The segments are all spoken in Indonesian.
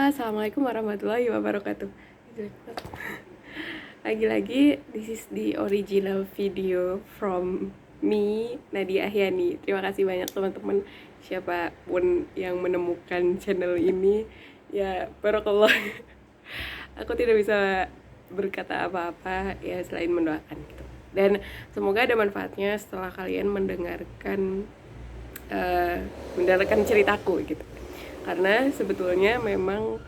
Assalamualaikum warahmatullahi wabarakatuh. Lagi-lagi, this is the original video from me, Nadia Ahyani. Terima kasih banyak teman-teman siapapun yang menemukan channel ini. Ya, barakallah. Aku tidak bisa berkata apa-apa ya selain mendoakan gitu. Dan semoga ada manfaatnya setelah kalian mendengarkan ceritaku gitu. Karena sebetulnya memang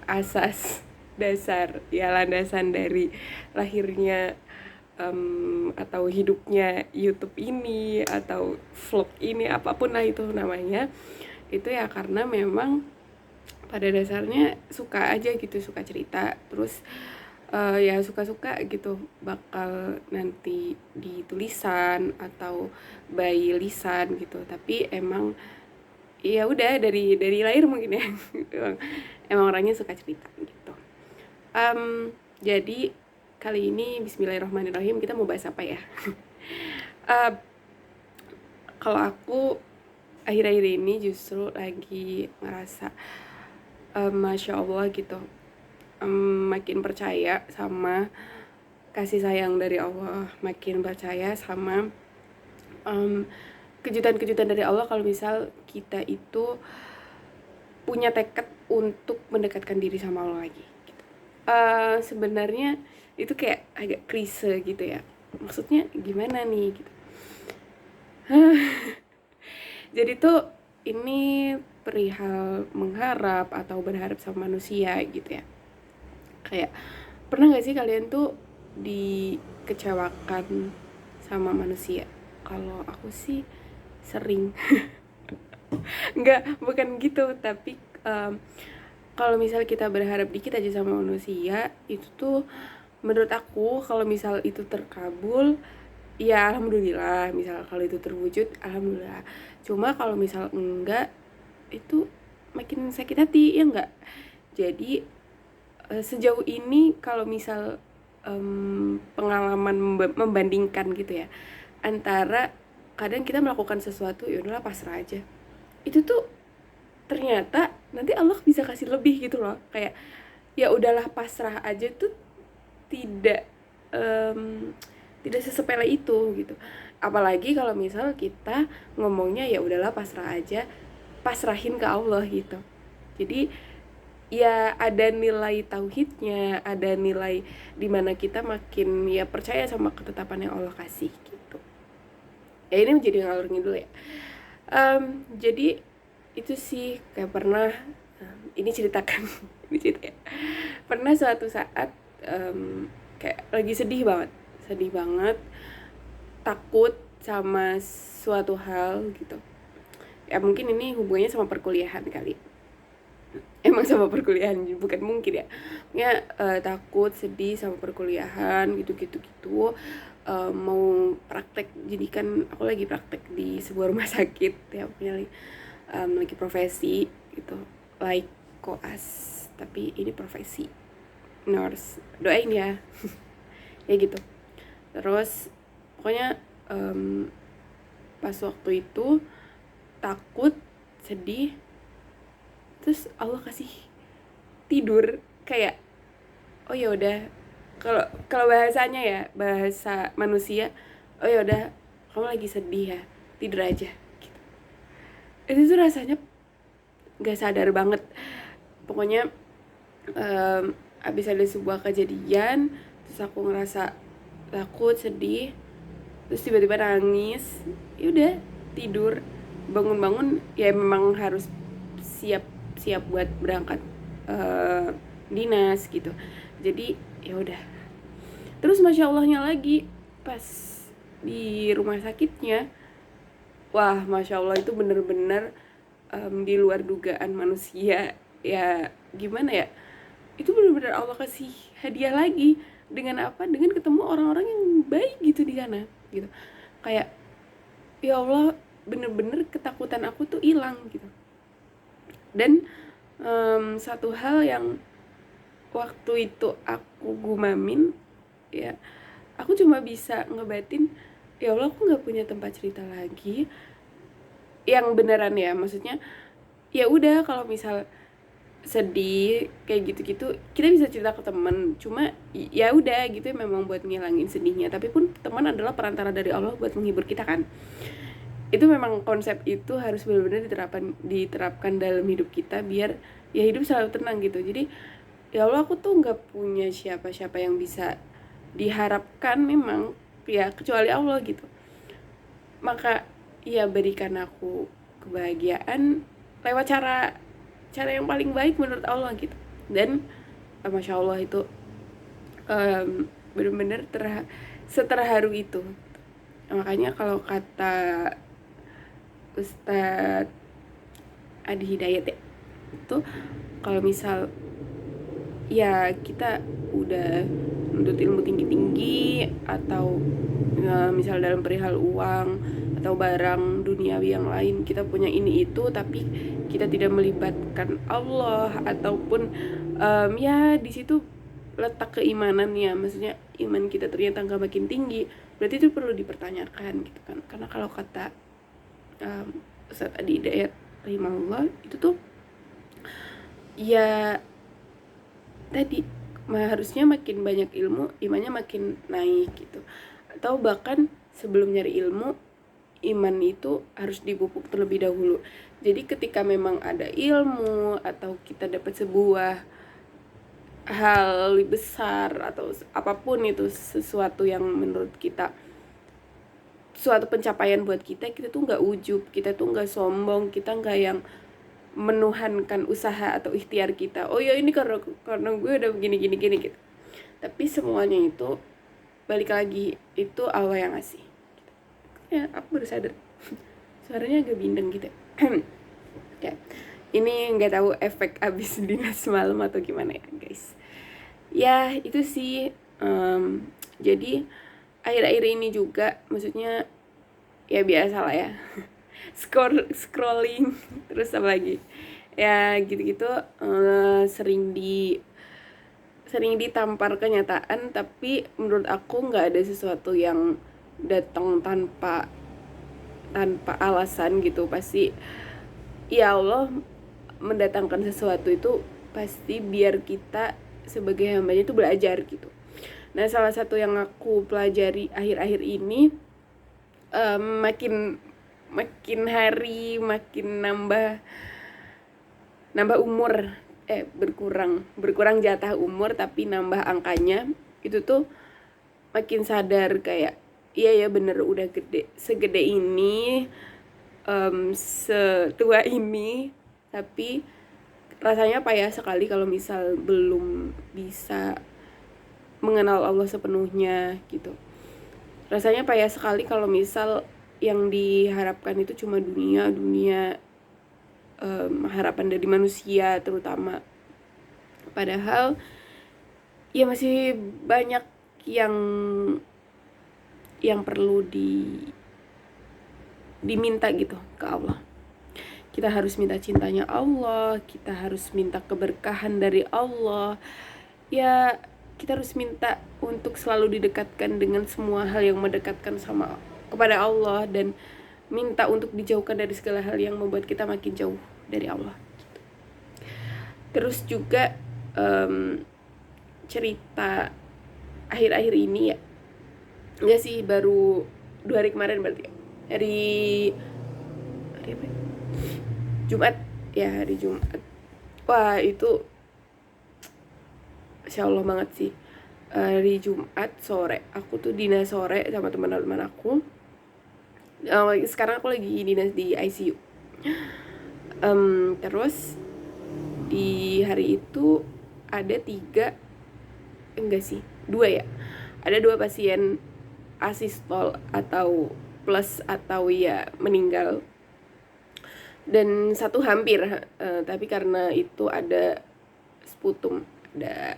asas dasar ya landasan dari lahirnya atau hidupnya YouTube ini atau vlog ini apapun lah itu namanya, itu ya karena memang pada dasarnya suka aja gitu, suka cerita, terus ya suka-suka gitu bakal nanti di tulisan atau by lisan gitu. Tapi emang ya udah dari lahir mungkin ya emang orangnya suka cerita gitu. Jadi kali ini Bismillahirrahmanirrahim kita mau bahas apa ya? Kalau aku akhir-akhir ini justru lagi ngerasa Masya Allah gitu, makin percaya sama kasih sayang dari Allah, makin percaya sama kejutan-kejutan dari Allah kalau misal kita itu punya tekad untuk mendekatkan diri sama Allah lagi gitu. Sebenarnya itu kayak agak klise gitu ya, maksudnya gimana nih gitu. Jadi tuh ini perihal mengharap atau berharap sama manusia gitu ya. Kayak pernah gak sih kalian tuh dikecewakan sama manusia? Kalau aku sih sering. Enggak, bukan gitu, tapi kalau misal kita berharap dikit aja sama manusia, itu tuh menurut aku kalau misal itu terkabul, ya alhamdulillah. Misal kalau itu terwujud, alhamdulillah. Cuma kalau misal enggak, itu makin sakit hati, ya enggak? Jadi sejauh ini kalau misal pengalaman membandingkan gitu ya, antara kadang kita melakukan sesuatu ya udahlah pasrah aja, itu tuh ternyata nanti Allah bisa kasih lebih gitu loh. Kayak ya udahlah pasrah aja tuh tidak tidak sesepele itu gitu. Apalagi kalau misal kita ngomongnya ya udahlah pasrah aja, pasrahin ke Allah gitu. Jadi ya ada nilai tauhidnya, ada nilai dimana kita makin ya percaya sama ketetapan yang Allah kasih gitu. Ya ini menjadi ngalur ngidul ya. Jadi itu sih kayak pernah ini ceritakan ini cerita ya. Pernah suatu saat kayak lagi sedih banget, takut sama suatu hal gitu. Ya mungkin ini hubungannya sama perkuliahan kali. Emang sama perkuliahan, bukan mungkin ya. Ya takut, sedih sama perkuliahan gitu. Mau praktek, jadi kan aku lagi praktek di sebuah rumah sakit ya, punya lagi profesi gitu, like koas tapi ini profesi nurse, doain ya. Ya gitu. Terus pokoknya pas waktu itu takut, sedih, terus Allah kasih tidur. Kayak oh ya udah, kalau bahasanya ya, bahasa manusia, oh ya udah kamu lagi sedih ya, tidur aja gitu. Itu tuh rasanya nggak sadar banget. Pokoknya abis ada sebuah kejadian, terus aku ngerasa takut, sedih, terus tiba-tiba nangis. Ya udah tidur, bangun ya memang harus siap buat berangkat dinas gitu. Jadi ya udah. Terus masya Allahnya lagi pas di rumah sakitnya, wah masya Allah itu bener-bener di luar dugaan manusia. Ya gimana ya, itu bener-bener Allah kasih hadiah lagi. Dengan apa? Dengan ketemu orang-orang yang baik gitu di sana gitu. Kayak ya Allah, bener-bener ketakutan aku tuh hilang gitu. Dan satu hal yang waktu itu aku gumamin ya, aku cuma bisa ngebatin, ya Allah aku nggak punya tempat cerita lagi yang beneran ya. Maksudnya ya udah, kalau misal sedih kayak gitu-gitu kita bisa cerita ke teman, cuma ya udah gitu memang buat ngilangin sedihnya, tapi pun teman adalah perantara dari Allah buat menghibur kita kan. Itu memang konsep itu harus benar-benar diterapkan dalam hidup kita biar ya hidup selalu tenang gitu. Jadi ya Allah, aku tuh nggak punya siapa-siapa yang bisa diharapkan memang ya kecuali Allah gitu. Maka ya berikan aku kebahagiaan lewat cara yang paling baik menurut Allah gitu. Dan masya Allah itu benar-benar seterharu itu. Makanya kalau kata Ustadz Adi Hidayat ya, itu kalau misal ya kita udah menuntut ilmu tinggi-tinggi atau misal dalam perihal uang atau barang duniawi yang lain, kita punya ini itu tapi kita tidak melibatkan Allah ataupun ya di situ letak keimanannya, maksudnya iman kita ternyata nggak makin tinggi, berarti itu perlu dipertanyakan gitu kan. Karena kalau kata Ustadz Adi Hidayat rahimahullah itu tuh ya tadi harusnya makin banyak ilmu imannya makin naik gitu, atau bahkan sebelum nyari ilmu iman itu harus dipupuk terlebih dahulu. Jadi ketika memang ada ilmu atau kita dapat sebuah hal besar atau apapun itu, sesuatu yang menurut kita suatu pencapaian buat kita tuh nggak ujub, kita tuh nggak sombong, kita nggak yang menuhankan usaha atau ikhtiar kita. Oh ya ini karena gue udah begini gitu. Tapi semuanya itu balik lagi itu Allah yang ngasih. Ya aku baru sadar suaranya agak bindeng gitu. Ya ini nggak tahu efek abis dinas malam atau gimana ya guys. Ya itu sih. Jadi akhir-akhir ini juga maksudnya ya biasa lah ya. Scrolling terus apa lagi ya gitu-gitu, sering ditampar kenyataan, tapi menurut aku nggak ada sesuatu yang datang tanpa alasan gitu. Pasti ya Allah mendatangkan sesuatu itu pasti biar kita sebagai hambanya itu belajar gitu. Nah salah satu yang aku pelajari akhir-akhir ini, makin hari makin nambah umur, berkurang jatah umur tapi nambah angkanya, itu tuh makin sadar kayak iya ya bener udah segede ini, setua ini, tapi rasanya payah sekali kalau misal belum bisa mengenal Allah sepenuhnya gitu. Rasanya payah sekali kalau misal yang diharapkan itu cuma dunia harapan dari manusia terutama. Padahal ya masih banyak yang perlu diminta gitu ke Allah. Kita harus minta cintanya Allah, kita harus minta keberkahan dari Allah. Ya kita harus minta untuk selalu didekatkan dengan semua hal yang mendekatkan kepada Allah, dan minta untuk dijauhkan dari segala hal yang membuat kita makin jauh dari Allah. Terus juga cerita akhir-akhir ini ya, enggak sih, baru 2 hari kemarin berarti ya, hari apa ya? Jumat ya, hari Jumat. Wah itu Masya Allah banget sih. Hari Jumat sore, aku tuh dinas sore sama teman-teman aku. Sekarang aku lagi dinas di ICU. Terus di hari itu ada 2 ya. Ada 2 pasien asistol atau plus atau ya meninggal. Dan 1 hampir, tapi karena itu ada sputum, ada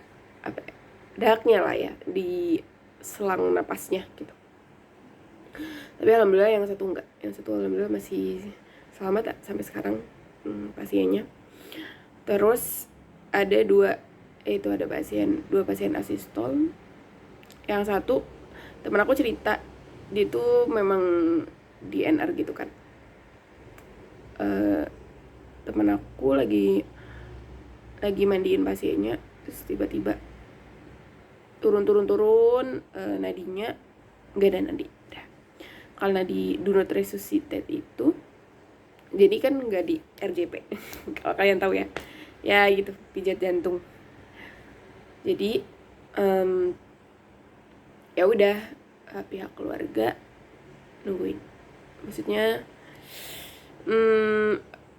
dahaknya lah ya di selang napasnya gitu. Tapi alhamdulillah yang satu enggak, yang satu alhamdulillah masih selamat sampai sekarang pasiennya. Terus ada 2 pasien asistol. Yang satu teman aku cerita, dia tuh memang DNR gitu kan. Teman aku lagi lagi mandiin pasiennya, terus tiba-tiba turun nadinya nggak ada nadi. Kalau nadi do not resuscitate itu, jadi kan nggak di RJP. Kalau kalian tahu ya gitu, pijat jantung. Jadi ya udah, pihak keluarga nungguin, maksudnya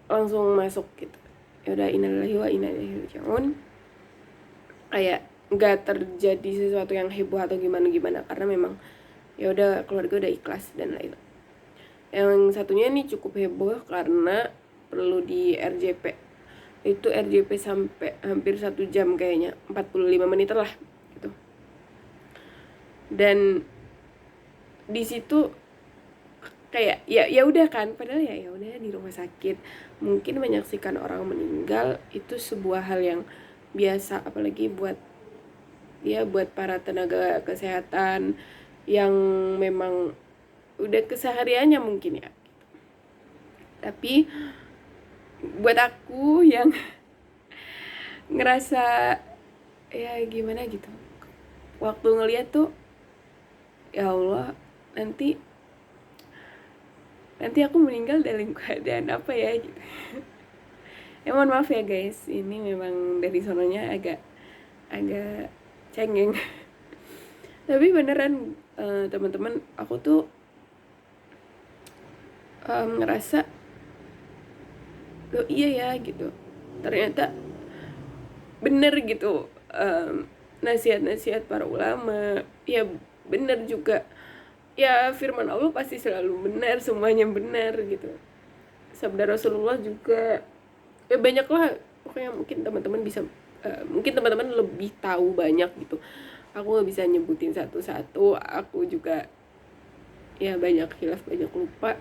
langsung masuk gitu. Ya udah, innalillahi wa inna ilaihi raji'un. Kayak nggak terjadi sesuatu yang heboh atau gimana karena memang ya udah, keluarga udah ikhlas dan lain. Yang satunya nih cukup heboh karena perlu di RJP. Itu RJP sampai hampir 1 jam kayaknya, 45 menit lah gitu. Dan di situ kayak ya udah kan, padahal ya udah di rumah sakit. Mungkin menyaksikan orang meninggal itu sebuah hal yang biasa, apalagi buat para tenaga kesehatan yang memang udah kesehariannya mungkin ya. Tapi buat aku yang ngerasa ya gimana gitu, waktu ngeliat tuh, ya Allah, nanti aku meninggal dalam keadaan apa ya gitu. Mohon maaf ya guys, ini memang dari sononya agak cengeng. Tapi beneran teman-teman, aku tuh ngerasa iya ya gitu, ternyata bener gitu, nasihat-nasihat para ulama ya bener juga ya, firman Allah pasti selalu benar, semuanya benar gitu. Sabda Rasulullah juga ya banyak lah, pokoknya mungkin teman-teman bisa mungkin teman-teman lebih tahu banyak gitu. Aku nggak bisa nyebutin satu-satu, aku juga ya banyak khilaf, banyak lupa.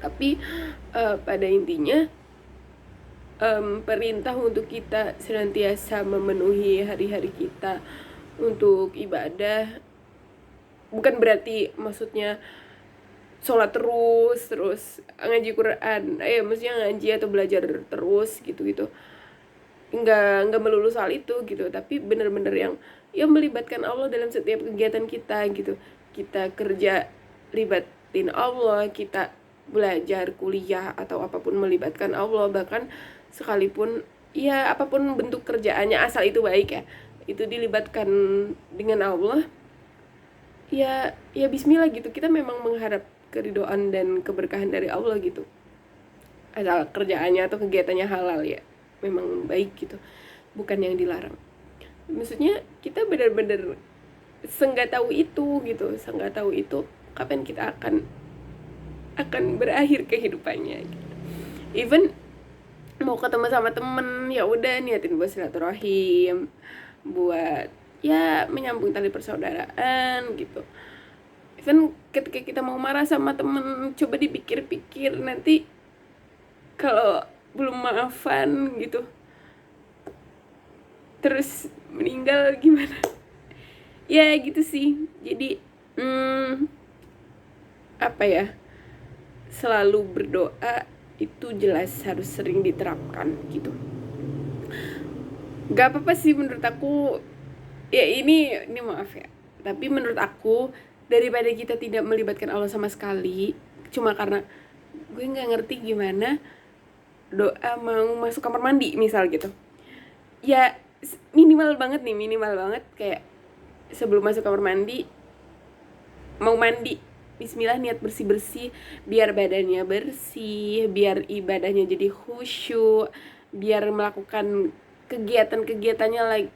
Tapi pada intinya perintah untuk kita senantiasa memenuhi hari-hari kita untuk ibadah, bukan berarti maksudnya sholat terus ngaji Quran, maksudnya ngaji atau belajar terus gitu. Nggak melulu soal itu gitu, tapi bener-bener yang melibatkan Allah dalam setiap kegiatan kita gitu. Kita kerja libatin Allah, kita belajar kuliah atau apapun melibatkan Allah. Bahkan sekalipun ya apapun bentuk kerjaannya, asal itu baik ya, itu dilibatkan dengan Allah, ya bismillah gitu. Kita memang mengharap keridhaan dan keberkahan dari Allah gitu, asal kerjaannya atau kegiatannya halal ya, memang baik gitu, bukan yang dilarang. Maksudnya kita benar-benar senggak tahu itu kapan kita akan berakhir kehidupannya gitu. Even mau ketemu sama temen, ya udah niatin buat silaturahim, buat ya menyambung tali persaudaraan gitu. Even ketika kita mau marah sama temen, coba dipikir-pikir, nanti kalau belum maafan gitu terus meninggal gimana ya gitu sih. Jadi apa ya, selalu berdoa itu jelas harus sering diterapkan gitu. Gak apa-apa sih menurut aku ya, ini maaf ya, tapi menurut aku daripada kita tidak melibatkan Allah sama sekali cuma karena gue nggak ngerti gimana doa mau masuk kamar mandi misal gitu, ya minimal banget kayak sebelum masuk kamar mandi, mau mandi, bismillah, niat bersih-bersih biar badannya bersih, biar ibadahnya jadi khusyuk, biar melakukan kegiatan-kegiatannya lagi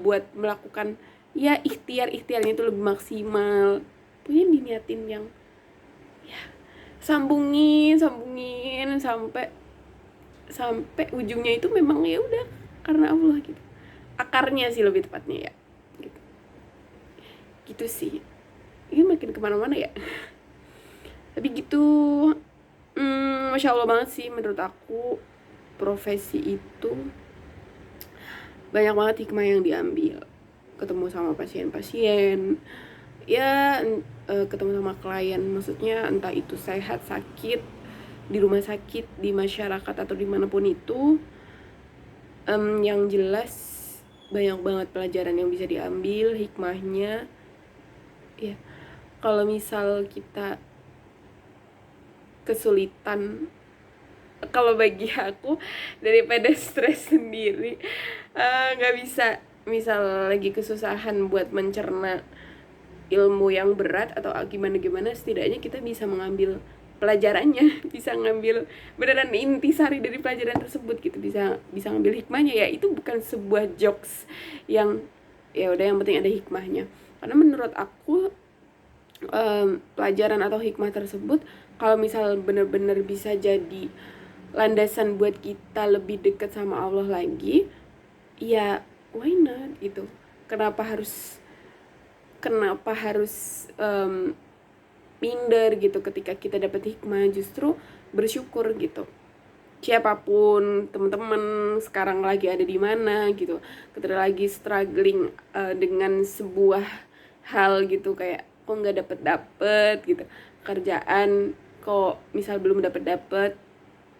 buat melakukan ya ikhtiarnya itu lebih maksimal. Punya diniatin yang ya sambungin sampai ujungnya itu memang ya udah karena Allah gitu. Akarnya sih lebih tepatnya ya gitu sih. Ini makin kemana-mana ya. Tapi gitu, Masya Allah banget sih menurut aku. Profesi itu banyak banget hikmah yang diambil. Ketemu sama pasien-pasien, ya ketemu sama klien, maksudnya entah itu sehat, sakit, di rumah sakit, di masyarakat atau dimanapun itu, Yang jelas banyak banget pelajaran yang bisa diambil, hikmahnya. Ya, kalau misal kita kesulitan, kalau bagi aku daripada stres sendiri, nggak bisa misal lagi kesusahan buat mencerna ilmu yang berat atau gimana setidaknya kita bisa mengambil pelajarannya, bisa ngambil beneran intisari dari pelajaran tersebut gitu, bisa ngambil hikmahnya. Ya itu bukan sebuah jokes yang ya udah yang penting ada hikmahnya, karena menurut aku pelajaran atau hikmah tersebut kalau misal bener-bener bisa jadi landasan buat kita lebih dekat sama Allah lagi, ya why not gitu. Kenapa harus minder gitu ketika kita dapat hikmah, justru bersyukur gitu. Siapapun teman-teman sekarang lagi ada di mana gitu, ketika lagi struggling dengan sebuah hal gitu, kayak kok nggak dapet gitu, kerjaan kok misal belum dapet,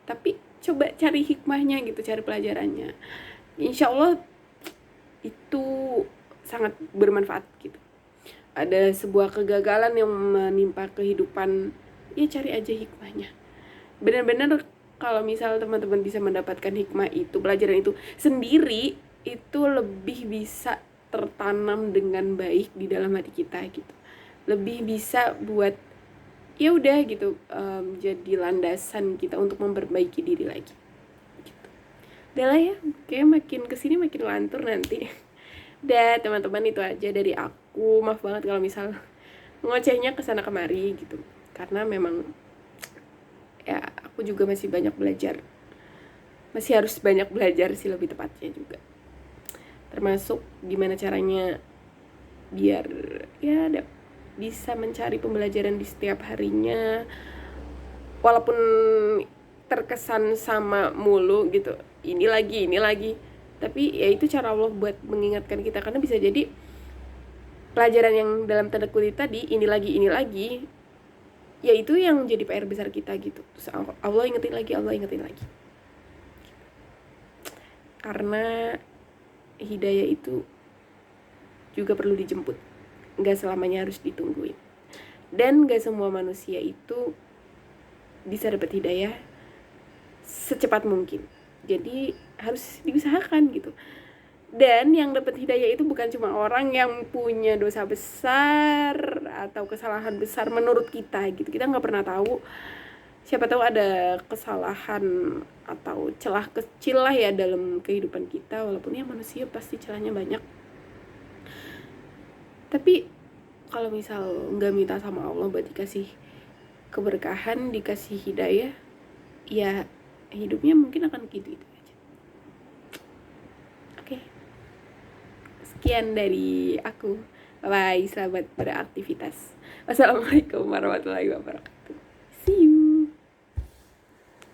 tapi coba cari hikmahnya gitu, cari pelajarannya, insya Allah itu sangat bermanfaat gitu. Ada sebuah kegagalan yang menimpa kehidupan, ya cari aja hikmahnya. Benar-benar kalau misal teman-teman bisa mendapatkan hikmah itu, pelajaran itu sendiri, itu lebih bisa tertanam dengan baik di dalam hati kita gitu. Lebih bisa buat ya udah gitu, jadi landasan kita untuk memperbaiki diri lagi gitu. Udah lah ya, kayak makin kesini makin lantur nanti. Udah teman-teman, itu aja dari aku. Maaf banget kalau misal ngocehnya kesana kemari gitu, karena memang ya aku juga masih harus banyak belajar sih, lebih tepatnya juga, termasuk gimana caranya biar ya bisa mencari pembelajaran di setiap harinya, walaupun terkesan sama mulu gitu, ini lagi, tapi ya itu cara Allah buat mengingatkan kita, karena bisa jadi pelajaran yang dalam tanda kutip tadi ini lagi, ya itu yang jadi PR besar kita gitu. Terus Allah ingetin lagi, karena hidayah itu juga perlu dijemput, nggak selamanya harus ditungguin, dan nggak semua manusia itu bisa dapat hidayah secepat mungkin, jadi harus diusahakan gitu. Dan yang dapat hidayah itu bukan cuma orang yang punya dosa besar atau kesalahan besar menurut kita gitu. Kita nggak pernah tahu, siapa tahu ada kesalahan atau celah kecil lah ya dalam kehidupan kita, walaupun ya manusia pasti celahnya banyak. Tapi kalau misal nggak minta sama Allah buat dikasih keberkahan, dikasih hidayah, ya hidupnya mungkin akan gitu aja. Oke. Sekian dari aku. Bye, selamat beraktivitas. Wassalamualaikum warahmatullahi wabarakatuh.